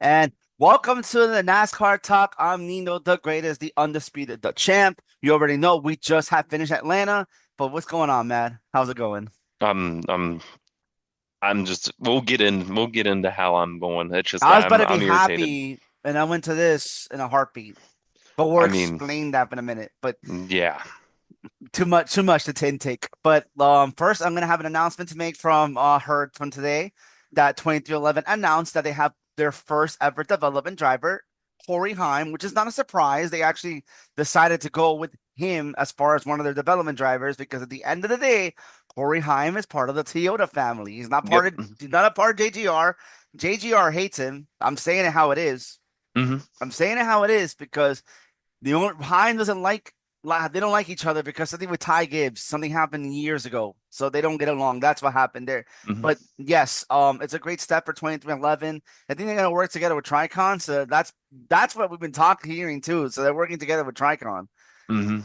And welcome to the NASCAR Talk. I'm Nino, the greatest, the undisputed, the champ. You already know we just have finished Atlanta, but what's going on, man? How's it going? I'm I'm I'm just we'll get into how I'm going. It's just I was that about I'm to be I'm irritated. happy, and I went to this in a heartbeat. But we'll I mean, explain that in a minute. But yeah. too much to intake. But first, I'm gonna have an announcement to make from Herd from today that 2311 announced that they have their first ever development driver, Corey Heim, which is not a surprise. They actually decided to go with him as far as one of their development drivers because at the end of the day, Corey Heim is part of the Toyota family. Yep. He's not a part of JGR. JGR hates him. I'm saying it how it is. hmm I'm saying it how it is because the only Heim doesn't they don't like each other because something with Ty Gibbs, something happened years ago, so they don't get along. That's what happened there. hmm But yes, it's a great step for 2311. I think they're gonna work together with Tricon, so that's what we've been hearing too. So they're working together with Tricon. hmm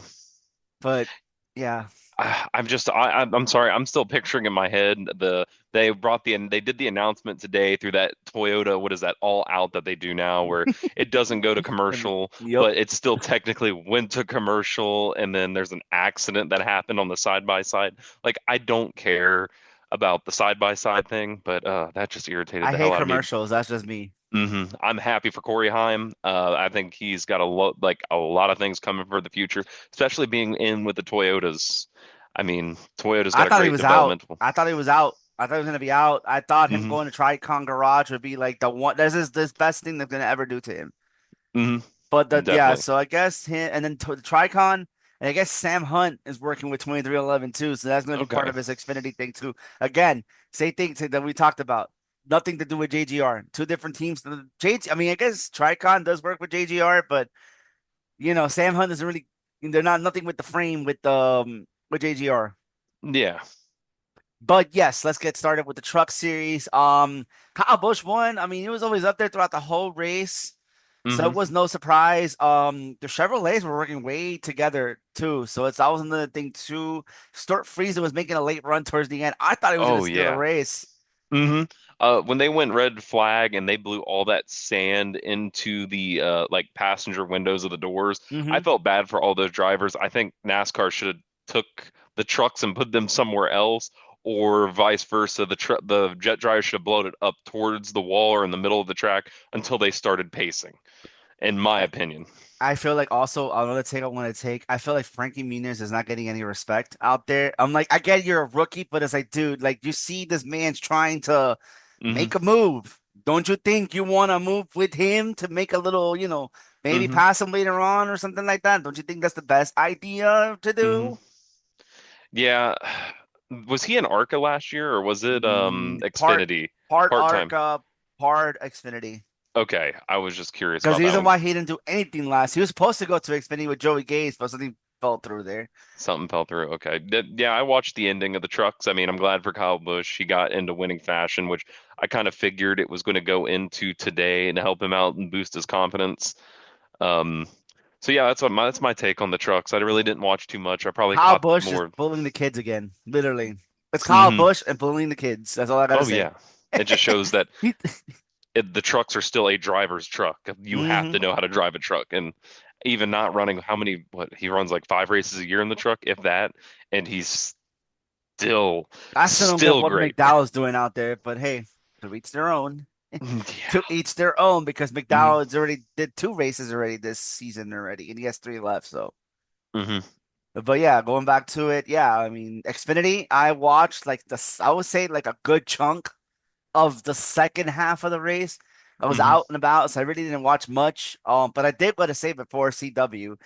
But yeah, I'm sorry. I'm still picturing in my head they did the announcement today through that Toyota, what is that, all out that they do now, where it doesn't go to commercial, yep. but it still technically went to commercial, and then there's an accident that happened on the side by side. Like, I don't care about the side by side thing, but that just irritated I the hell hate out of me. commercials. That's just me. I'm happy for Corey Heim. I think he's got a lot of things coming for the future, especially being in with the Toyotas. I mean, Toyota's I got a thought he great was out. developmental. I thought he was out. I thought he was gonna be out. I thought him hmm going to Tricon Garage would be like the one. This best thing they're gonna ever do to him. hmm But yeah, Definitely. so I guess him and then the Tricon, and I guess Sam Hunt is working with 2311 too, so that's going to be part Okay. of his Xfinity thing too. Again, same thing that we talked about. Nothing to do with JGR. Two different teams. I mean, I guess Tricon does work with JGR, but Sam Hunt doesn't really. They're not nothing with the frame with JGR. Yeah. But yes, let's get started with the truck series. Kyle Busch won. I mean, he was always up there throughout the whole race. So it hmm was no surprise. The Chevrolets were working way together too. So that was another thing too. Stuart Friesen was making a late run towards the end. I thought he was gonna Oh steal the yeah. race. hmm when they went red flag and they blew all that sand into the like passenger windows of the doors, I Hmm. felt bad for all those drivers. I think NASCAR should have took the trucks and put them somewhere else, or vice versa. The jet drivers should have blown it up towards the wall or in the middle of the track until they started pacing, in my I, opinion. I feel like also another take I want to take. I feel like Frankie Muniz is not getting any respect out there. I'm like, I get you're a rookie, but it's like, dude, like you see this man's trying to hmm make a move. Don't you think you want to move with him to make a little, maybe hmm pass him later on or something like that? Don't you think that's the best idea to hmm do? Yeah. Was he in ARCA last year, or was it Part Xfinity part part-time? Arca, part Xfinity. Okay, I was just curious Because about the that reason one. why he didn't do anything last, he was supposed to go to Xfinity with Joey Gates, but something fell through there. Something fell through. Okay. Yeah, I watched the ending of the trucks. I mean, I'm glad for Kyle Busch. He got into winning fashion, which I kind of figured it was going to go into today and help him out and boost his confidence. Um, so yeah, that's my take on the trucks. I really didn't watch too much. I probably Kyle caught Busch is more. bullying the kids again, literally. It's Kyle hmm Busch and bullying the kids. That's all I gotta Oh say. yeah. It just shows that He- the trucks are still a driver's truck. You have Mhm. to know how to drive a truck, and even not running how many what he runs like 5 races a year in the truck, if that, and he's still I still don't get still what great. McDowell's doing out there, but hey, to each their own. To Yeah. each their own because hmm McDowell has already did two races already this season already, and he has three left. So, hmm but yeah, going back to it, yeah, I mean, Xfinity, I watched I would say like a good chunk of the second half of the race. I was hmm out and about, so I really didn't watch much. But I did want to save it for CW.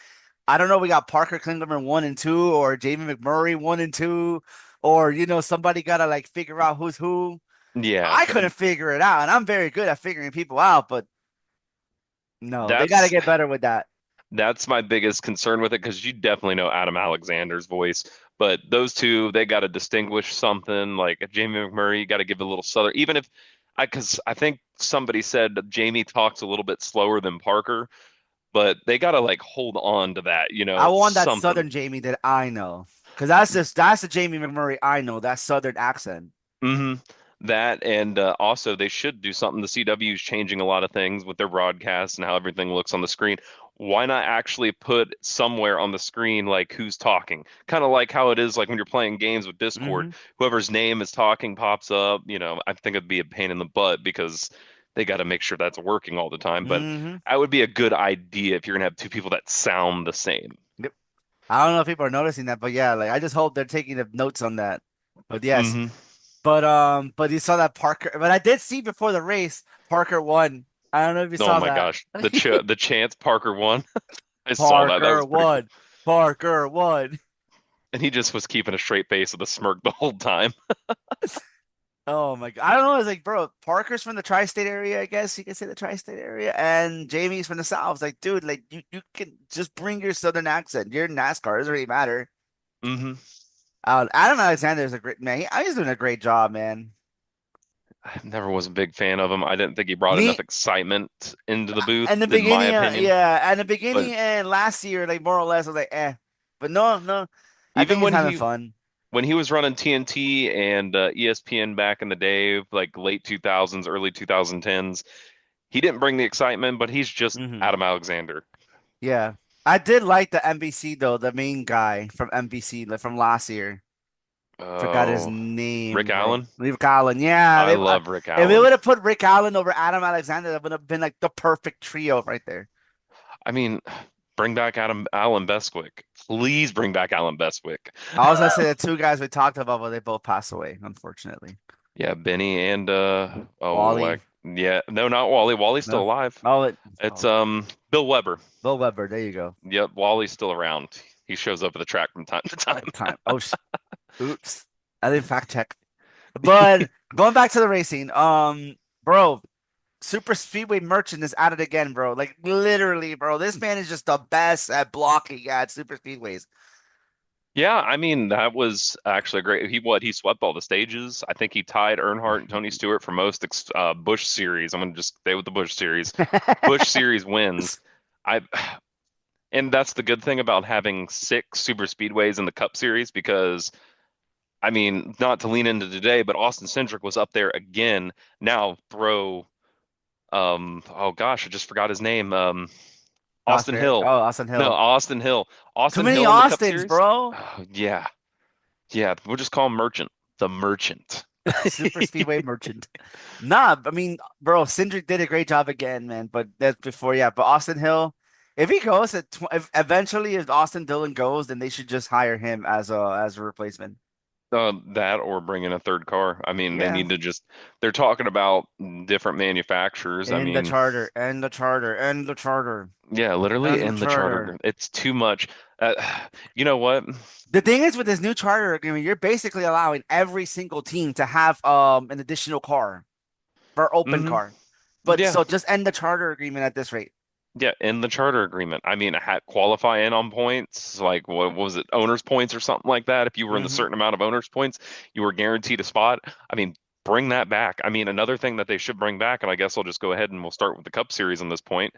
I don't know, we got Parker Kligerman 1 and 2, or Jamie McMurray 1 and 2, or somebody gotta like figure out who's who. Yeah, I couldn't figure it out, and I'm very good at figuring people out, but no, they got to that's get better with that. that's my biggest concern with it because you definitely know Adam Alexander's voice, but those two they got to distinguish something. Like Jamie McMurray, you got to give a little southern, even if because I think somebody said that Jamie talks a little bit slower than Parker, but they got to like hold on to that, I want that something. Southern Jamie that I know, because that's the Jamie McMurray I know, that Southern accent. hmm That and also they should do something. The CW is changing a lot of things with their broadcasts and how everything looks on the screen. Why not actually put somewhere on the screen like who's talking? Kind of like how it is like when you're playing games with Discord, Hmm. whoever's name is talking pops up. I think it'd be a pain in the butt because they got to make sure that's working all the time. But Hmm. that would be a good idea if you're gonna have two people that sound the same. Yep. I don't know if people are noticing that, but yeah, like I just hope they're taking the notes on that. But yes, Hmm. but you saw that Parker. But I did see before the race, Parker won. I don't know if you Oh saw my that. gosh, the chance Parker won. I saw that. That Parker was pretty cool. won. Parker won. And he just was keeping a straight face with a smirk the whole time. Oh my God. I don't know. It's like, bro, Parker's from the tri-state area, I guess you could say the tri-state area, and Jamie's from the South. It's like, dude, like you can just bring your Southern accent. You're in NASCAR. It doesn't really matter. Hmm. Adam Alexander is a great man. He's doing a great job, man. I never was a big fan of him. I didn't think he brought enough Me excitement into the booth, in the in my beginning, opinion. yeah, in the But beginning and last year, like more or less, I was like, eh. But no, no, I even think he's having fun. when he was running TNT and ESPN back in the day, like late 2000s, early 2010s, he didn't bring the excitement, but he's just Hmm. Adam Alexander. Yeah, I did like the NBC though, the main guy from NBC, like from last year. Forgot his Oh, Rick name, bro. Allen. Rick Allen. Yeah, I love Rick if they Allen. would have put Rick Allen over Adam Alexander, that would have been like the perfect trio right there. I mean, bring back Adam Allen Bestwick. Please bring back Alan Bestwick. I was gonna say the two guys we talked about, but they both passed away, unfortunately. Yeah, Benny and Wally, yeah, no, not Wally. Wally's still no, alive. oh, It's oh, Bill Weber. Bill Weber. There you go. Yep, Wally's still around. He shows up at the track from time to time. Time. Oh, oops. I didn't fact check. But going back to the racing, bro, Super Speedway Merchant is at it again, bro. Like literally, bro. This man is just the best at blocking at Super Speedways. Yeah, I mean that was actually a great. He swept all the stages. I think he tied Earnhardt and Tony Stewart for most Busch series. I'm gonna just stay with the Busch series. Busch series wins. I and that's the good thing about having six super speedways in the Cup series because I mean, not to lean into today, but Austin Cindric was up there again. Now throw oh gosh, I just forgot his name. Austin Oscar. Oh, Hill. Austin No, Hill. Austin Hill. Too Austin many Hill in the Cup Austins, series? bro. Oh, yeah. Yeah, we'll just call him Merchant. The Merchant. Super Speedway Merchant. Nah, I mean, bro, Cindric did a great job again, man. But that's before, yeah. But Austin Hill, if he goes at if eventually if Austin Dillon goes, then they should just hire him as a replacement. That or bring in a third car. I mean, they Yeah, need to just, they're talking about different manufacturers. I and the mean, charter, and the charter, and the charter, yeah, literally and the in the charter. charter. It's too much. Uh, you know what? The thing is with this new charter agreement, you're basically allowing every single team to have an additional car for open Hmm. car. But Yeah. so just end the charter agreement at this rate. Yeah, in the charter agreement. I mean, qualify in on points, like what was it, owners points or something like that. If you were in the Hmm. certain amount of owners points, you were guaranteed a spot. I mean, bring that back. I mean, another thing that they should bring back, and I guess I'll just go ahead and we'll start with the Cup Series on this point.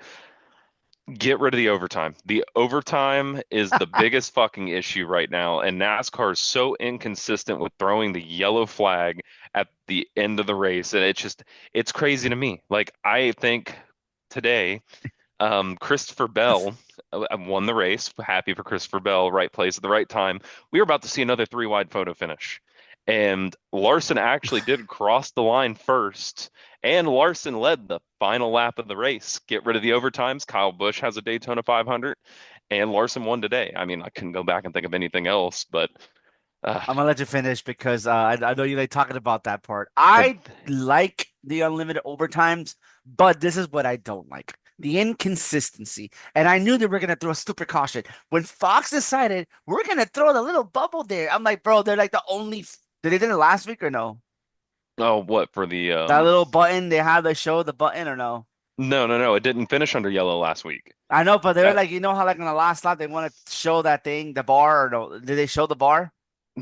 Get rid of the overtime. The overtime is the biggest fucking issue right now, and NASCAR is so inconsistent with throwing the yellow flag at the end of the race, and it's crazy to me. Like I think today. Christopher Bell won the race. Happy for Christopher Bell, right place at the right time. We were about to see another three wide photo finish. And Larson actually did cross the line first. And Larson led the final lap of the race. Get rid of the overtimes. Kyle Busch has a Daytona 500. And Larson won today. I mean, I couldn't go back and think of anything else, but uh, I'm gonna let you finish because I know you like talking about that part. uh, I like the unlimited overtimes, but this is what I don't like. The inconsistency. And I knew they were gonna throw a stupid caution. When Fox decided we're gonna throw the little bubble there, I'm like, bro, they're like the only did they did it last week or no? oh, what for the That little button they have they show the button or no? no, no, no. It didn't finish under yellow last week. I know, but they're Uh, like, you know how like on the last lap they want to show that thing, the bar or no? Did they show the bar?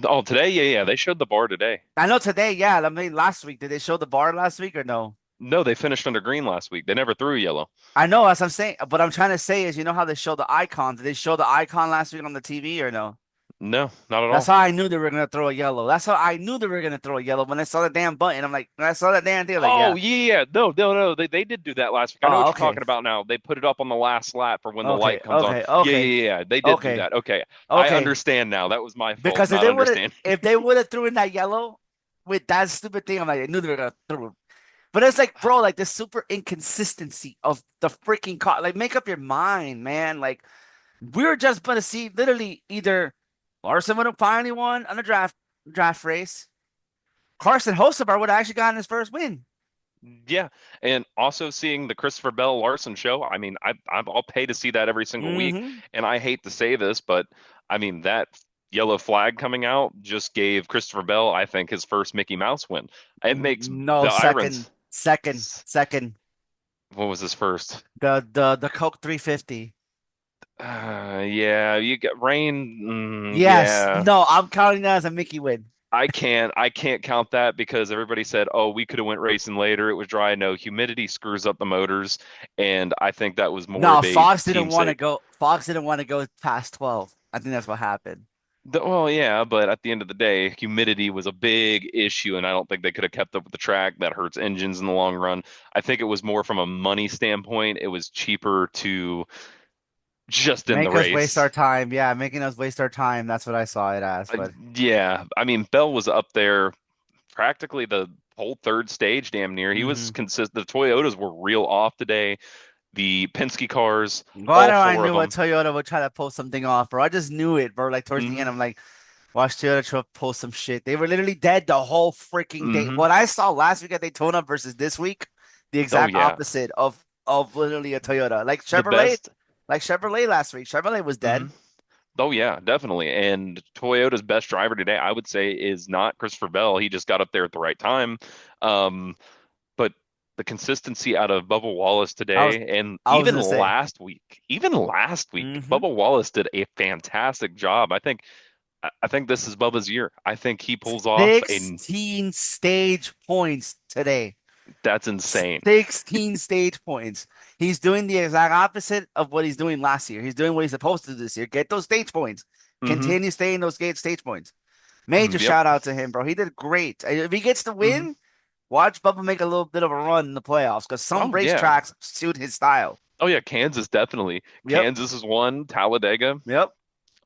oh, today? Yeah, yeah. They showed the bar today. I know today, yeah. I mean, last week, did they show the bar last week or no? No, they finished under green last week. They never threw yellow. I know, as I'm saying. What I'm trying to say is, you know how they show the icon? Did they show the icon last week on the TV or no? No, not at That's all. how I knew they were gonna throw a yellow. That's how I knew they were gonna throw a yellow when I saw the damn button. I'm like, when I saw that damn thing, I'm like, Oh yeah. yeah, no, no, no. They did do that last week. I know Oh, what you're okay, talking about now. They put it up on the last lap for when the okay, light comes on. okay, Yeah, okay, yeah, yeah. They did do okay, that. Okay, I okay. understand now. That was my fault, Because if not they would have, understanding. if they would have threw in that yellow with that stupid thing, I'm like, I knew they were gonna throw it. But it's like, bro, like the super inconsistency of the freaking car. Like, make up your mind, man. Like, we're just gonna see literally either Larson would have finally won on a draft race. Carson Hocevar would have actually gotten his first win. Yeah, and also seeing the Christopher Bell Larson show. I mean, I'll pay to see that every single week. Hmm. And I hate to say this, but I mean that yellow flag coming out just gave Christopher Bell, I think, his first Mickey Mouse win. It makes No, the second, Irons. second, second. What was his first? The Coke 350. Yeah, you get rain. Yes. Yeah, No, I'm counting that as a Mickey win. I can't count that because everybody said, "Oh, we could have went racing later. It was dry." No, humidity screws up the motors, and I think that was more No, of a Fox didn't team want to safety. go. Fox didn't want to go past 12. I think that's what happened. Well, yeah, but at the end of the day, humidity was a big issue, and I don't think they could have kept up with the track. That hurts engines in the long run. I think it was more from a money standpoint. It was cheaper to just in the Make us waste our race. time. Yeah, making us waste our time. That's what I saw it as. Uh, But yeah, I mean, Bell was up there practically the whole third stage, damn near. He was hmm consistent. The Toyotas were real off today. The Penske cars, why all do I four of knew a them. Toyota would try to pull something off, bro? I just knew it, bro. Like towards the end, Hmm. I'm like, watch Toyota try to pull some shit. They were literally dead the whole freaking day. Hmm. What I saw last week at Daytona versus this week, the Oh exact yeah, opposite of literally a Toyota. the best. Like Chevrolet last week. Chevrolet was Hmm. dead. Oh yeah, definitely. And Toyota's best driver today, I would say, is not Christopher Bell. He just got up there at the right time. Um, but the consistency out of Bubba Wallace I was today, and I was gonna say. even last week, Hmm. Bubba Wallace did a fantastic job. I think this is Bubba's year. I think he pulls off a 16 stage points today. that's insane. 16 stage points. He's doing the exact opposite of what he's doing last year. He's doing what he's supposed to do this year. Get those stage points. Hmm. Continue staying those gate stage points. Major Yep. shout out to him, bro. He did great. If he gets the Hmm. win, watch Bubba make a little bit of a run in the playoffs because some Oh yeah. racetracks suit his style. Oh yeah. Kansas definitely. Yep. Kansas is one. Talladega. Yep.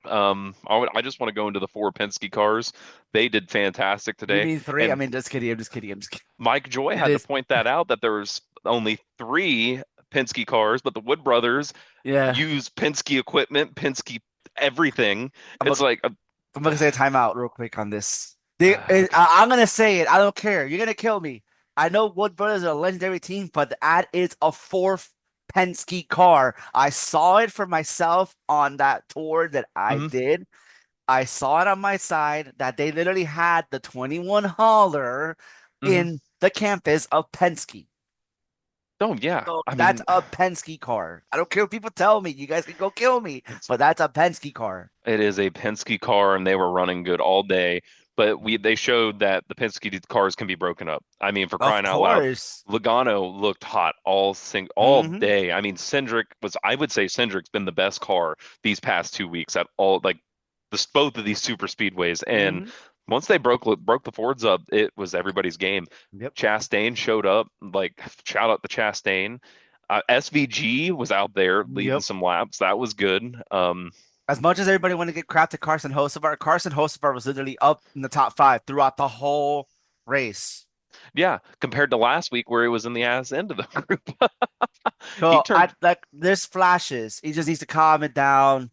I just want to go into the four Penske cars. They did fantastic You today. mean three? I And mean, just kidding. I'm just kidding. I'm just kidding. Mike Joy It had to is. point that out that there was only three Penske cars, but the Wood brothers Yeah. use Penske equipment, Penske everything. I'm It's gonna, like, I'm gonna say a timeout real quick on this. okay. I'm gonna say it. I don't care. You're gonna kill me. I know Wood Brothers are a legendary team, but that is a fourth Penske car. I saw it for myself on that tour that I Mhm, did. I saw it on my side that they literally had the 21 hauler mhm. in the campus of Penske. Oh yeah. So I that's mean, a Penske car. I don't care what people tell me. You guys can go kill me, it's but that's a Penske car. it is a Penske car, and they were running good all day. But they showed that the Penske cars can be broken up. I mean, for Of crying out loud, course. Logano looked hot all Hmm. day. I mean, I would say Cindric's been the best car these past 2 weeks at all, like both of these super speedways. And Hmm. once they broke the Fords up, it was everybody's game. Yep. Chastain showed up, like shout out to Chastain. SVG was out there leading Yep. some laps. That was good. As much as everybody wanted to get crap to Carson Hocevar was literally up in the top five throughout the whole race. Yeah, compared to last week where he was in the ass end of the group. He So I turned like there's flashes. He just needs to calm it down.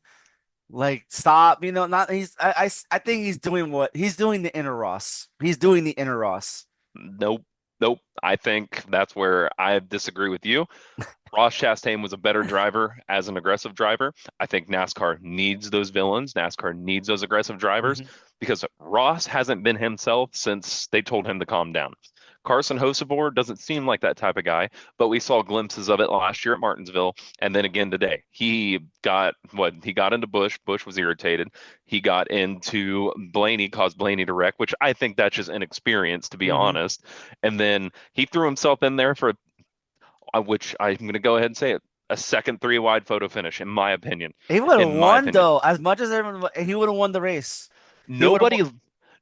Like stop, not he's I think he's doing what he's doing the inner Ross. He's doing the inner Ross. nope, nope. I think that's where I disagree with you. Ross Chastain was a better driver as an aggressive driver. I think NASCAR needs those villains. NASCAR needs those aggressive drivers Hmm. because Ross hasn't been himself since they told him to calm down. Carson Hocevar doesn't seem like that type of guy, but we saw glimpses of it last year at Martinsville and then again today. He got into Busch. Busch was irritated. He got into Blaney, caused Blaney to wreck, which I think that's just inexperience, to be Hmm. honest. And then he threw himself in there for which I'm going to go ahead and say it, a second three wide photo finish, in my opinion. He would have In my won opinion, though. As much as everyone, he would have won the race. He would have won. nobody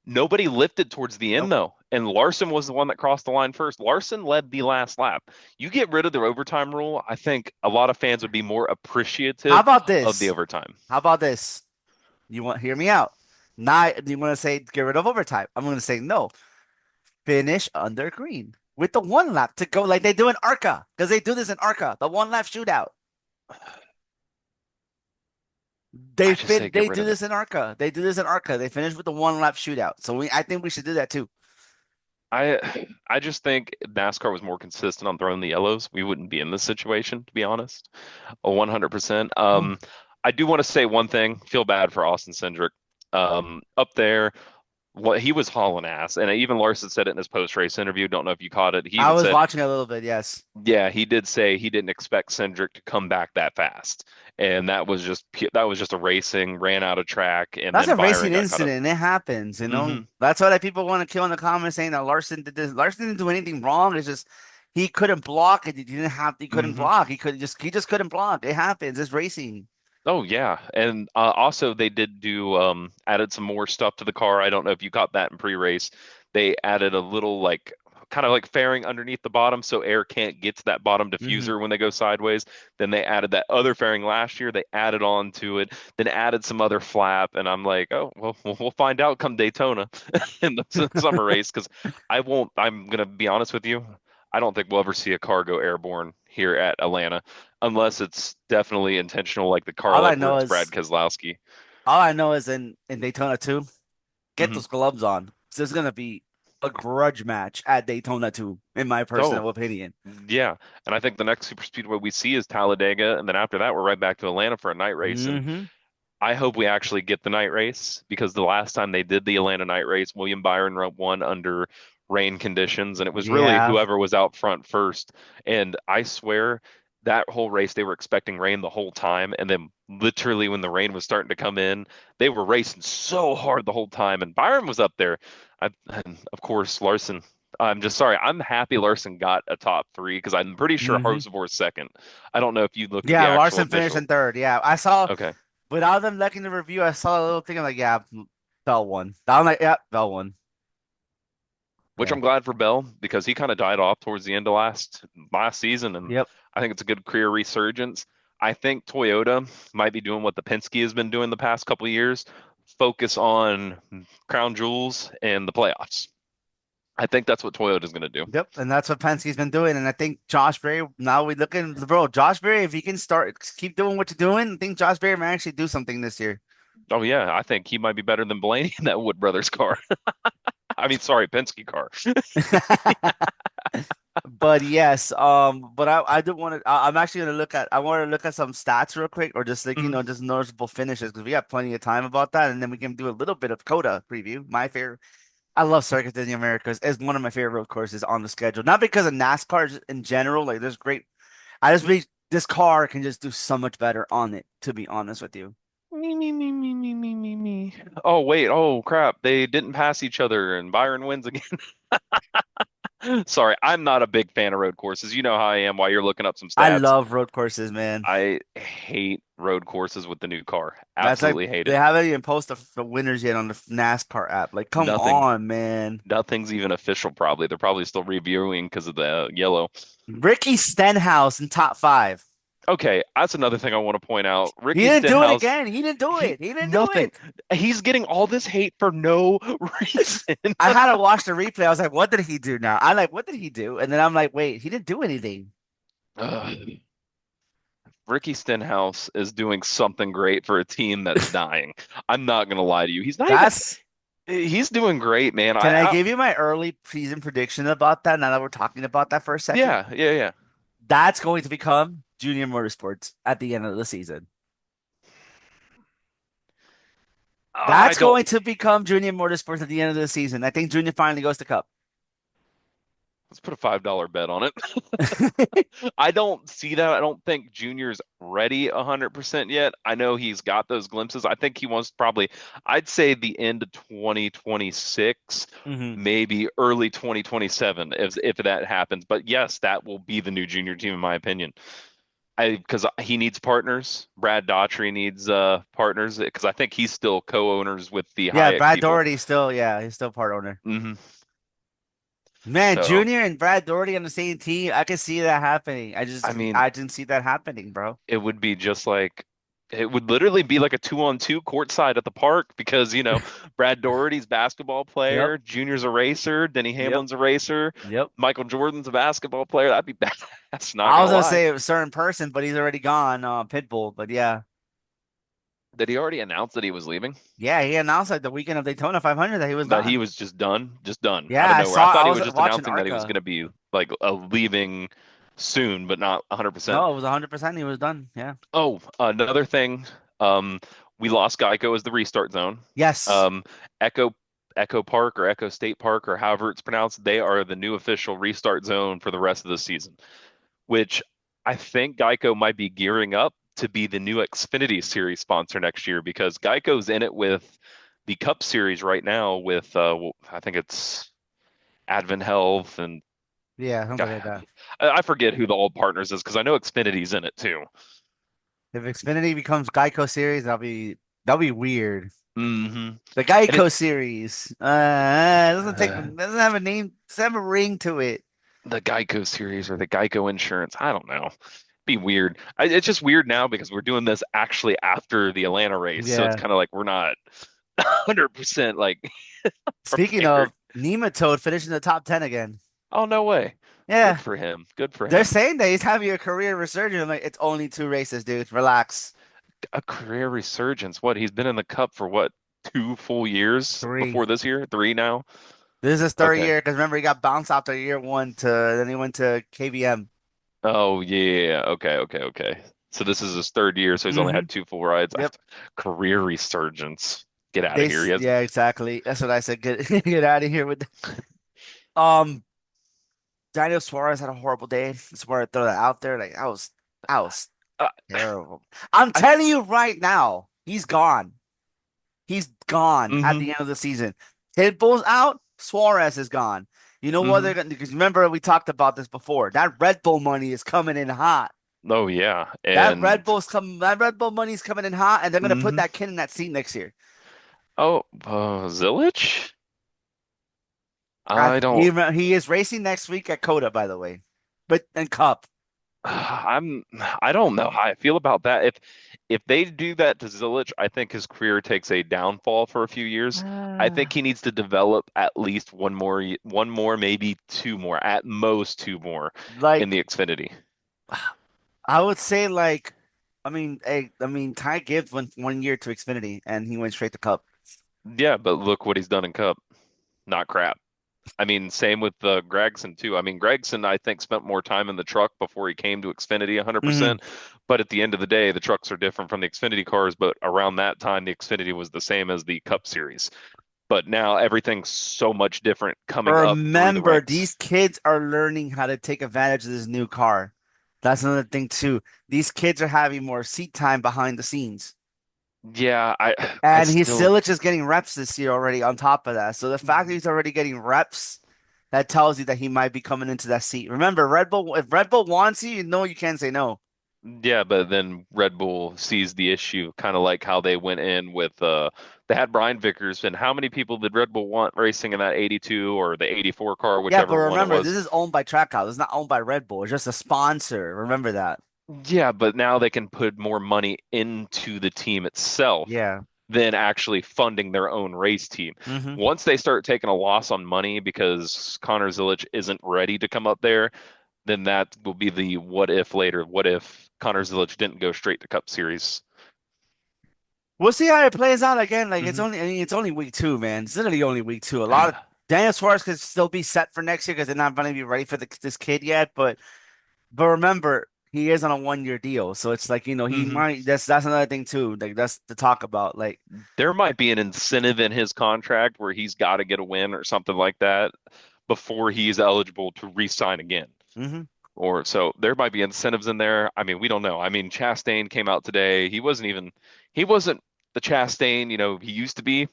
nobody lifted towards the end Nope. though, and Larson was the one that crossed the line first. Larson led the last lap. You get rid of the overtime rule, I think a lot of fans would be more How appreciative about of the this? overtime. How about this? You want hear me out? Not you want to say get rid of overtime. I'm going to say no. Finish under green with the one lap to go, like they do in ARCA, because they do this in ARCA, the one lap shootout. I just say get They rid do of it. this in ARCA. They do this in ARCA. They finish with the one lap shootout. So I think we should do that too. I just think NASCAR was more consistent on throwing the yellows. We wouldn't be in this situation, to be honest. 100%. Oh. I do want to say one thing. Feel bad for Austin Cindric. Up there, what he was hauling ass, and even Larson said it in his post race interview. Don't know if you caught it. He I even was said, watching a little bit. Yes, yeah, he did say he didn't expect Cindric to come back that fast, and that was just a racing, ran out of track, and that's then a Byron racing got caught up. incident. It happens. You know, Hmm. that's why people want to kill in the comments saying that Larson did this. Larson didn't do anything wrong. It's just he couldn't block it. He didn't have. He couldn't Hmm. block. He just couldn't block. It happens. It's racing. Oh yeah, and also they did do added some more stuff to the car. I don't know if you caught that in pre-race. They added a little like kind of like fairing underneath the bottom so air can't get to that bottom Hmm. diffuser when they go sideways. Then they added that other fairing last year. They added on to it, then added some other flap, and I'm like, oh well, we'll find out come Daytona in the summer race because I won't. I'm gonna be honest with you. I don't think we'll ever see a car go airborne here at Atlanta unless it's definitely intentional, like the All Carl I know Edwards, Brad is Keselowski. all I know is in Daytona too. Get Hmm. those gloves on. So there's gonna be a grudge match at Daytona too, in my Oh, personal opinion. yeah. And I think the next super speedway we see is Talladega, and then after that, we're right back to Atlanta for a night race. And Hmm. I hope we actually get the night race because the last time they did the Atlanta night race, William Byron won under rain conditions, and it was really Yeah. whoever was out front first. And I swear that whole race they were expecting rain the whole time, and then literally when the rain was starting to come in, they were racing so hard the whole time, and Byron was up there. And of course Larson. I'm just sorry. I'm happy Larson got a top three because I'm pretty sure Hmm. Harvey was second. I don't know if you looked at the Yeah, actual Larson finished official. in third. Yeah, I saw Okay. without them liking the review, I saw a little thing. I'm like, yeah, Bell won. I'm like, yeah, Bell won. Which Yeah. I'm glad for Bell because he kind of died off towards the end of last season, and Yep. I think it's a good career resurgence. I think Toyota might be doing what the Penske has been doing the past couple of years, focus on crown jewels and the playoffs. I think that's what Toyota's going to do. Yep. And that's what Penske's been doing. And I think Josh Berry, now we look at bro, Josh Berry, if he can keep doing what you're doing, I think Josh Berry might actually do something this year. Oh yeah, I think he might be better than Blaney in that Wood Brothers car. I mean, sorry, Penske car. But yes, but I do want to. I'm actually gonna look at. I want to look at some stats real quick, or just like Mhm. just noticeable finishes because we got plenty of time about that, and then we can do a little bit of Coda preview. My favorite. I love Circuit of the Americas. It's one of my favorite road courses on the schedule. Not because of NASCAR just in general. Like there's great. I just think this car can just do so much better on it. To be honest with you. Me, me, me, me, me, me, me, me. Oh wait, oh crap, they didn't pass each other, and Byron wins again. Sorry, I'm not a big fan of road courses. You know how I am while you're looking up some I stats. love road courses, man. I hate road courses with the new car. That's like Absolutely hate they it. haven't even posted the winners yet on the NASCAR app. Like, come Nothing, on, man. nothing's even official probably. They're probably still reviewing because of the yellow. Ricky Stenhouse in top five. Okay, that's another thing I want to point out. He Ricky didn't do it Stenhouse, again. He didn't do he it. He didn't do nothing. it. He's getting all this hate for no reason. I had to watch the replay. I was like, what did he do now? I'm like, what did he do? And then I'm like, wait, he didn't do anything. Ugh. Ricky Stenhouse is doing something great for a team that's dying. I'm not gonna lie to you. He's not even. That's He's doing great, man. Can I give you my early season prediction about that now that we're talking about that for a second? Yeah, yeah, yeah. That's going to become Junior Motorsports at the end of the season. I That's going don't. to become Junior Motorsports at the end of the season. I think Junior finally goes to Cup. Let's put a $5 bet on it. I don't see that. I don't think Junior's ready 100% yet. I know he's got those glimpses. I think he wants probably, I'd say the end of 2026, Hmm. maybe early 2027 if that happens. But yes, that will be the new junior team in my opinion. because he needs partners. Brad Daughtry needs partners because I think he's still co-owners with the Yeah, Hayek Brad people. Doherty still, yeah, he's still part owner. Hmm. Man, So Junior and Brad Doherty on the same team, I can see that happening. I mean, I didn't see that happening, bro. it would be just like it would literally be like a 2-on-2 courtside at the park because Brad Doherty's basketball Yep, player, Junior's a racer, Denny yep, Hamlin's a racer, yep. Michael Jordan's a basketball player. That'd be badass. Not I gonna was gonna lie. say a certain person, but he's already gone, Pitbull. But yeah, Did he already announce that he was leaving? yeah, he announced like the weekend of Daytona 500 that he was That he gone. was just done out Yeah, of I nowhere. I saw. thought I he was was just watching announcing that he was going Arca. to be like leaving soon, but not 100%. No, it was 100%. He was done. Yeah. Oh, another thing, um, we lost Geico as the restart zone. Yes. Um, Echo Echo Park or Echo State Park or however it's pronounced, they are the new official restart zone for the rest of the season, which I think Geico might be gearing up to be the new Xfinity Series sponsor next year because Geico's in it with the Cup Series right now with I think it's Advent Health and Yeah, something like God, that. I forget who the old partners is because I know Xfinity's in it too. If Xfinity becomes Geico series, that'll be weird. Hmm. The And it Geico series. Doesn't have a name, doesn't have a ring to it. the Geico series or the Geico insurance, I don't know. Be weird. It's just weird now because we're doing this actually after the Atlanta race, so it's Yeah. kind of like we're not 100% like Speaking prepared. of Nematode finishing the top 10 again. Oh, no way. Good Yeah. for him. Good for They're him. saying that he's having a career resurgence. I'm like, it's only two races, dude. Relax. A career resurgence. What? He's been in the Cup for what, 2 full years Three. before this year? Three now? This is his third Okay. year because remember he got bounced after year one to then he went to KBM. Oh, yeah. Okay, okay, okay. So this is his third year, so he's only Hmm. had two full rides. Yep. Career resurgence. Get out of here. He has Yeah, exactly. That's what I said. Get get out of here with um Daniel Suarez had a horrible day. Just want to throw that out there. Like I was uh, terrible. I'm I telling you right now, he's gone. He's gone at mm-hmm, the end of the season. Pitbull's out, Suarez is gone. You know what mm-hmm. they're gonna because remember we talked about this before. That Red Bull money is coming in hot. Oh yeah. And That Red Bull money's coming in hot, and they're gonna put mm-hmm. that kid in that seat next year. Oh, Zilich? I don't He is racing next week at Coda, by the way, but and Cup. I'm I don't know how I feel about that. If they do that to Zilich, I think his career takes a downfall for a few years. I think he needs to develop at least one more, maybe two more, at most two more in Like the Xfinity. I would say, I mean, Ty Gibbs went 1 year to Xfinity, and he went straight to Cup. Yeah, but look what he's done in Cup. Not crap. I mean, same with Gregson too. I mean, Gregson, I think, spent more time in the truck before he came to Xfinity Hmm. 100%. But at the end of the day, the trucks are different from the Xfinity cars. But around that time, the Xfinity was the same as the Cup Series. But now everything's so much different coming up through the Remember, ranks. these kids are learning how to take advantage of this new car. That's another thing too. These kids are having more seat time behind the scenes. Yeah, I And he's still, Silich is getting reps this year already on top of that. So the fact that he's already getting reps, that tells you that he might be coming into that seat. Remember, if Red Bull wants you, you know you can't say no. yeah, but then Red Bull sees the issue, kind of like how they went in with they had Brian Vickers, and how many people did Red Bull want racing in that 82 or the 84 car, Yeah, but whichever one it remember, this was? is owned by Trackhouse. It's not owned by Red Bull. It's just a sponsor. Remember that. Yeah, but now they can put more money into the team itself Yeah. than actually funding their own race team. Hmm. Once they start taking a loss on money because Connor Zilic isn't ready to come up there, then that will be the what if later. What if Connor Zilic didn't go straight to Cup Series? We'll see how it plays out again. Hmm. I mean, it's only week two, man. It's literally only week two. A lot of Daniel Suarez could still be set for next year because they're not going to be ready for this kid yet. But remember, he is on a 1 year deal, so it's like he Hmm. might. That's another thing too. Like that's to talk about. Like, There might be an incentive in his contract where he's got to get a win or something like that before he's eligible to re-sign again. hmm Or so there might be incentives in there. I mean, we don't know. I mean, Chastain came out today. He wasn't the Chastain, he used to be,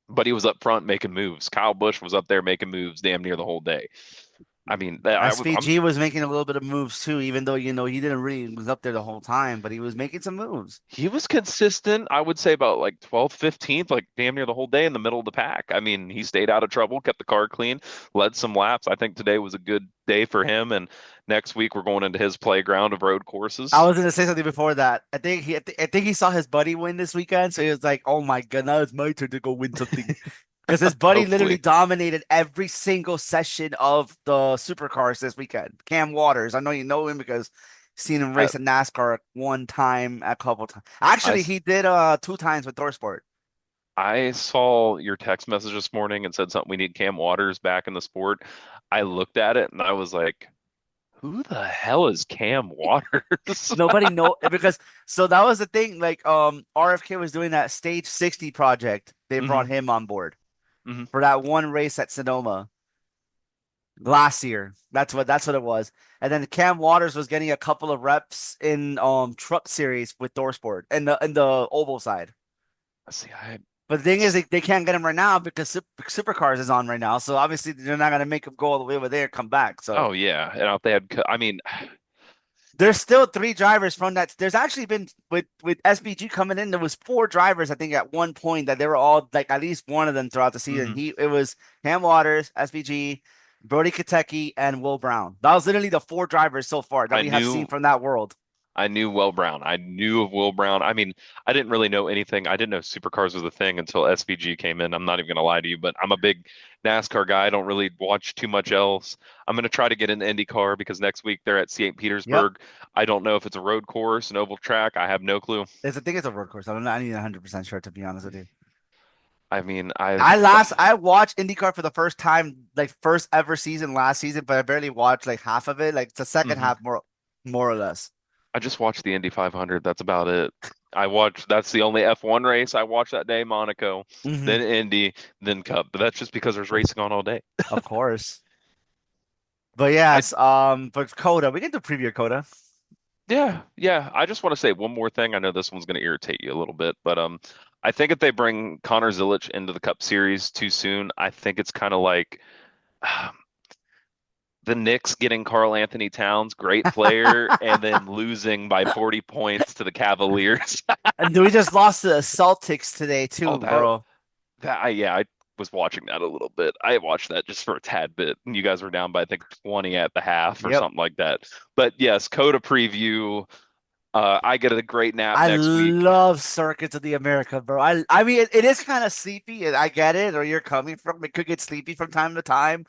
but he was up front making moves. Kyle Busch was up there making moves damn near the whole day. I mean, I'm SVG was making a little bit of moves too, even though he didn't really was up there the whole time, but he was making some moves. he was consistent. I would say about like 12th, 15th, like damn near the whole day in the middle of the pack. I mean, he stayed out of trouble, kept the car clean, led some laps. I think today was a good day for him. And next week we're going into his playground of road I courses. was gonna say something before that. I think he saw his buddy win this weekend, so he was like, "Oh my God, now it's my turn to go win something." Because his buddy literally Hopefully, dominated every single session of the supercars this weekend. Cam Waters, I know you know him because seen him I race at NASCAR one time, a couple times. I Actually, he did two times with ThorSport. I saw your text message this morning and said something we need Cam Waters back in the sport. I looked at it and I was like, who the hell is Cam Waters? Nobody know because so that was the thing. Like RFK was doing that Stage 60 project. They brought hmm him on board hmm for that one race at Sonoma last year. That's what it was. And then Cam Waters was getting a couple of reps in Truck Series with ThorSport and the oval side. See, I But the thing is, they can't get him right now because Supercars is on right now. So obviously they're not gonna make him go all the way over there and come back. So oh yeah, and if they had, I mean, there's still three drivers from that. There's actually been with SBG coming in. There was four drivers, I think, at one point that they were all like at least one of them throughout the season. mhm. It was Cam Waters, SBG, Brody Katecki, and Will Brown. That was literally the four drivers so far that I we have seen knew from that world. I knew Will Brown. I knew of Will Brown. I mean, I didn't really know anything. I didn't know supercars was a thing until SVG came in. I'm not even gonna lie to you, but I'm a big NASCAR guy. I don't really watch too much else. I'm gonna try to get in IndyCar because next week they're at St. Yep. Petersburg. I don't know if it's a road course, an oval track. I have no clue. I think it's a road course. I'm not even 100% sure to be honest with you. I mean, I've I watched IndyCar for the first time, like first ever season last season, but I barely watched like half of it. Like the second mhm. half more or less. I just watched the Indy 500. That's about it. That's the only F1 race I watched that day, Monaco, Hmm. then Indy, then Cup. But that's just because there's racing on all day. Of course. But I yes, but Coda, we can do preview Coda. Yeah, yeah. I just want to say one more thing. I know this one's going to irritate you a little bit, but I think if they bring Connor Zilic into the Cup Series too soon, I think it's kind of like the Knicks getting Carl Anthony Towns, great player, and then losing by 40 points to the Cavaliers. And we just lost to the Celtics today Oh, too, bro. yeah, I was watching that a little bit. I watched that just for a tad bit. You guys were down by I think 20 at the half or Yep. something like that. But yes, Coda preview. I get a great nap I next week. love Circuits of the America, bro. I mean it is kind of sleepy. I get it, or you're coming from. It could get sleepy from time to time.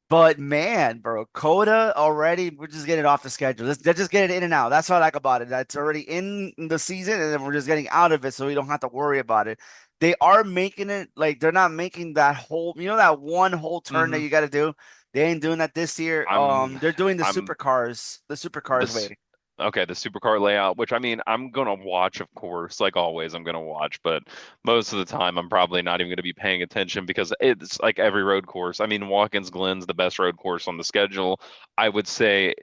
But man, bro, Coda already, we're just getting off the schedule. They're just getting in and out. That's what I like about it. That's already in the season, and then we're just getting out of it, so we don't have to worry about it. They are making it like they're not making that whole, that one whole turn that hmm you got to do. They ain't doing that this year. I'm They're doing I'm the supercars this way. okay, the supercar layout, which I mean I'm gonna watch, of course, like always I'm gonna watch, but most of the time I'm probably not even gonna be paying attention because it's like every road course. I mean, Watkins Glen's the best road course on the schedule. I would say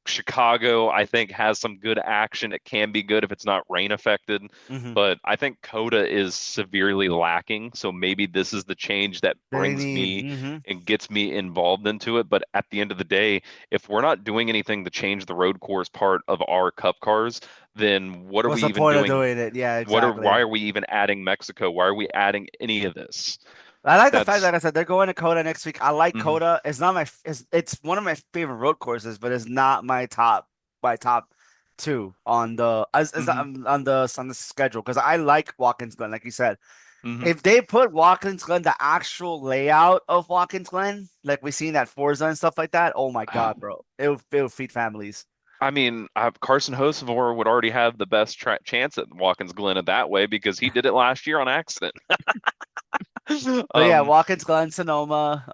Chicago, I think, has some good action. It can be good if it's not rain affected, Hmm. but I think Coda is severely lacking. So maybe this is the change that They brings need. me and gets me involved into it. But at the end of the day, if we're not doing anything to change the road course part of our cup cars, then what are What's we the even point of doing? doing it? Yeah, exactly. Why are we even adding Mexico? Why are we adding any of this? I like the fact, That's like I said, they're going to Coda next week. I like mhm, Coda. It's not it's one of my favorite road courses, but it's not my top two on the as mhm, on the schedule because I like Watkins Glen, like you said. mhm. If they put Watkins Glen, the actual layout of Watkins Glen, like we seen at Forza and stuff like that, oh my God, bro, it will feed families. I mean, Carson Hocevar would already have the best chance at Watkins Glen that way because he did it last year on accident. But yeah, Um, Watkins Glen, Sonoma,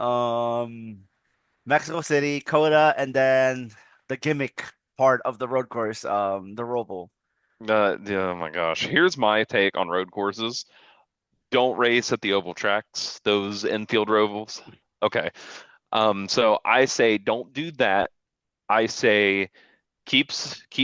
Mexico City, Coda, and then the gimmick part of the road course, the Roval. oh my gosh. Here's my take on road courses. Don't race at the oval tracks, those infield ovals. Okay. So I say don't do that. I say keep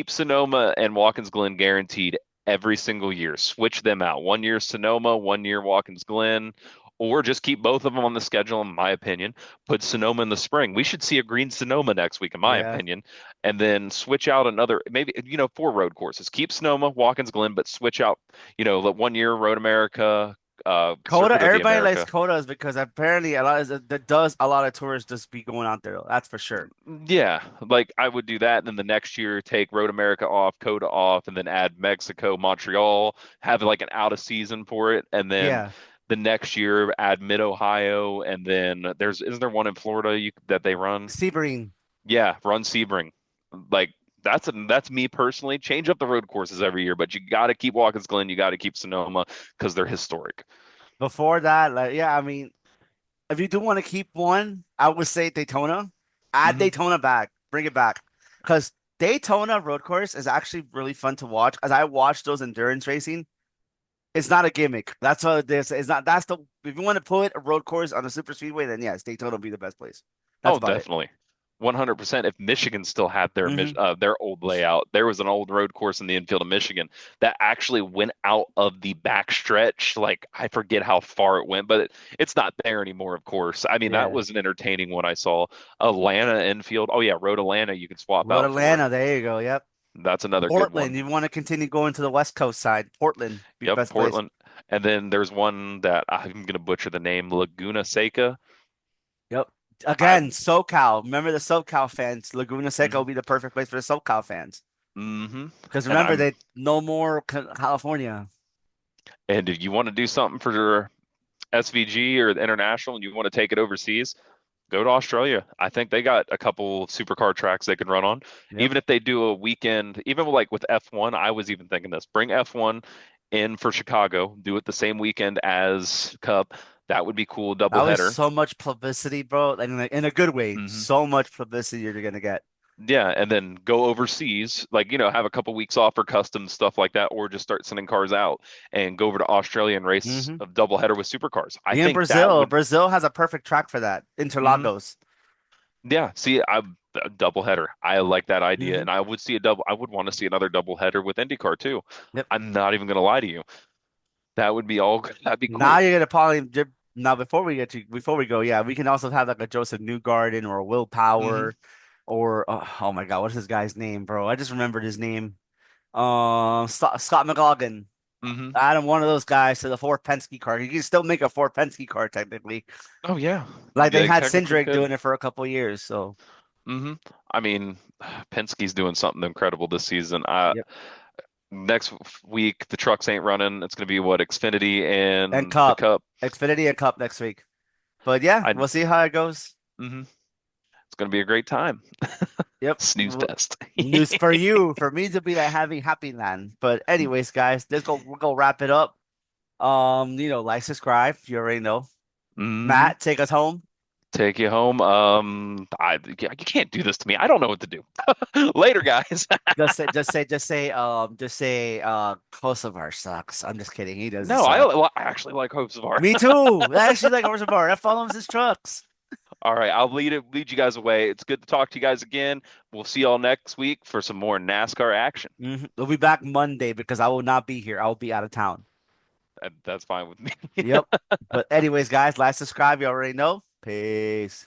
Sonoma and Watkins Glen guaranteed every single year. Switch them out. 1 year Sonoma, 1 year Watkins Glen. Or just keep both of them on the schedule, in my opinion. Put Sonoma in the spring. We should see a green Sonoma next week, in my Yeah. opinion. And then switch out another, maybe, 4 road courses. Keep Sonoma, Watkins Glen, but switch out, the 1 year Road America, Coda, Circuit of the everybody likes America. Codas because apparently that does a lot of tourists just be going out there. That's for sure. Yeah, like I would do that. And then the next year, take Road America off, Coda off, and then add Mexico, Montreal, have like an out of season for it. And then Yeah. the next year, add Mid Ohio. And then isn't there one in Florida that they run? Sebring. Yeah, run Sebring. Like that's me personally. Change up the road courses every year, but you got to keep Watkins Glen, you got to keep Sonoma because they're historic. Before that, like yeah, I mean, if you do want to keep one, I would say Daytona. Add Hmm. Daytona back. Bring it back. Because Daytona road course is actually really fun to watch. As I watch those endurance racing, it's not a gimmick. That's what this is not that's the if you want to put a road course on a super speedway, then yes, Daytona will be the best place. That's Oh, about it. definitely. 100%. If Michigan still had Hmm. their old layout, there was an old road course in the infield of Michigan that actually went out of the back stretch. Like I forget how far it went, but it's not there anymore, of course. I mean, that Yeah. was an entertaining one I saw. Atlanta infield. Oh yeah, Road Atlanta you can swap Road out for. Atlanta, there you go. Yep. That's another good Portland, one. you want to continue going to the West Coast side. Portland, be Yep, best place. Portland. And then there's one that I'm gonna butcher the name, Laguna Seca. Yep. I Again, SoCal. Remember the SoCal fans. Laguna Seca will mm-hmm, be the perfect place for the SoCal fans. mm-hmm. Because And remember, I'm they no more California. and if you want to do something for SVG or the international and you want to take it overseas, go to Australia. I think they got a couple supercar tracks they can run on. Yep. Even if they do a weekend, even like with F1, I was even thinking this. Bring F1 in for Chicago, do it the same weekend as Cup. That would be cool, That was doubleheader. so much publicity, bro. Like in a good way. Hmm. So much publicity you're gonna get. Yeah, and then go overseas, like, have a couple weeks off for custom stuff like that, or just start sending cars out and go over to Australia and race Hmm. a doubleheader with supercars. I In think that Brazil, would. Brazil has a perfect track for that. Mhm. Interlagos. Yeah, see, a double header. I like that idea, Hmm. and I would see a double. I would want to see another double header with IndyCar too. Yep. I'm not even gonna lie to you. That would be all. That'd be Now cool. you're gonna probably now before we go, yeah, we can also have like a Joseph Newgarden or a Will Hmm. Power or oh my God, what's this guy's name, bro? I just remembered his name. Scott McLaughlin. Hmm. Add one of those guys to the Ford Penske car. You can still make a Ford Penske car technically. Oh yeah, Like they they had technically Cindric could. doing it for a couple years. So Hmm. I mean, Penske's doing something incredible this season. yep. Next week the trucks ain't running. It's gonna be what, Xfinity And and the Cup, Cup. Xfinity and Cup next week. But yeah, I. we'll see how it goes. Hmm. It's gonna be a great time. Yep. Snooze fest. News for you, for me to be like having happy land. But anyways, guys, we'll go wrap it up. Like, subscribe. You already know. Hmm. Matt, take us home. Take you home. You can't do this to me. I don't know what to do. Later, guys. Just say, Kosovar sucks. I'm just kidding. He doesn't No, suck. I actually like Hopes of Art. Me too. I actually like Kosovar. That follows his trucks. All right, I'll lead you guys away. It's good to talk to you guys again. We'll see y'all next week for some more NASCAR action. We'll be back Monday because I will not be here. I will be out of town. That's fine with me. Yep. But anyways, guys, like, subscribe. You already know. Peace.